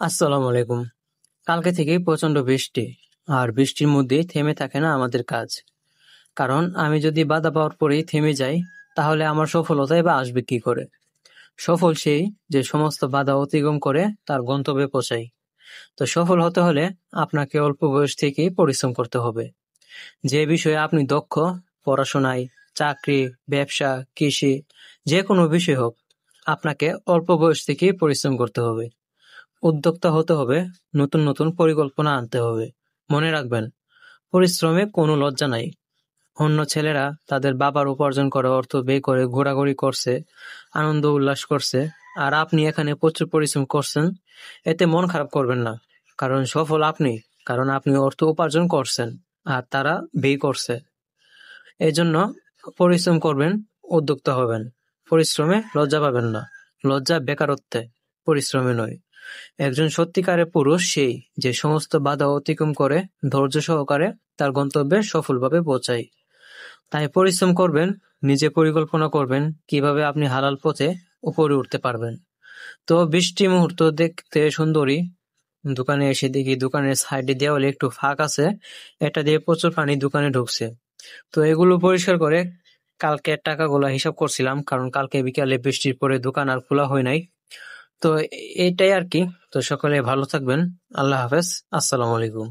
আসসালামু আলাইকুম। কালকে থেকেই প্রচন্ড বৃষ্টি, আর বৃষ্টির মধ্যেই থেমে থাকে না আমাদের কাজ। কারণ আমি যদি বাধা পাওয়ার পরেই থেমে যাই, তাহলে আমার সফলতাই বা আসবে কি করে? সফল সেই যে সমস্ত বাধা অতিক্রম করে তার গন্তব্যে পৌঁছায়। তো সফল হতে হলে আপনাকে অল্প বয়স থেকেই পরিশ্রম করতে হবে। যে বিষয়ে আপনি দক্ষ, পড়াশোনায়, চাকরি, ব্যবসা, কৃষি, যে কোনো বিষয় হোক, আপনাকে অল্প বয়স থেকেই পরিশ্রম করতে হবে। উদ্যোক্তা হতে হবে, নতুন নতুন পরিকল্পনা আনতে হবে। মনে রাখবেন, পরিশ্রমে কোনো লজ্জা নাই। অন্য ছেলেরা তাদের বাবার উপার্জন করা অর্থ ব্যয় করে ঘোরাঘুরি করছে, আনন্দ উল্লাস করছে, আর আপনি এখানে প্রচুর পরিশ্রম করছেন। এতে মন খারাপ করবেন না, কারণ সফল আপনি, কারণ আপনি অর্থ উপার্জন করছেন আর তারা ব্যয় করছে। এজন্য পরিশ্রম করবেন, উদ্যোক্তা হবেন। পরিশ্রমে লজ্জা পাবেন না। লজ্জা বেকারত্বে, পরিশ্রমে নয়। একজন সত্যিকারের পুরুষ সেই যে সমস্ত বাধা অতিক্রম করে ধৈর্য সহকারে তার গন্তব্যে সফলভাবে পৌঁছায়। তাই পরিশ্রম করবেন, নিজে পরিকল্পনা করবেন কিভাবে আপনি হালাল পথে উপরে উঠতে পারবেন। তো বৃষ্টি মুহূর্ত দেখতে সুন্দরী। দোকানে এসে দেখি দোকানের সাইডে দেওয়ালে একটু ফাঁক আছে, এটা দিয়ে প্রচুর পানি দোকানে ঢুকছে। তো এগুলো পরিষ্কার করে কালকে টাকাগুলো হিসাব করছিলাম, কারণ কালকে বিকালে বৃষ্টির পরে দোকান আর খোলা হয় নাই। তো এইটাই আর কি। তো সকলে ভালো থাকবেন। আল্লাহ হাফেজ। আসসালামু আলাইকুম।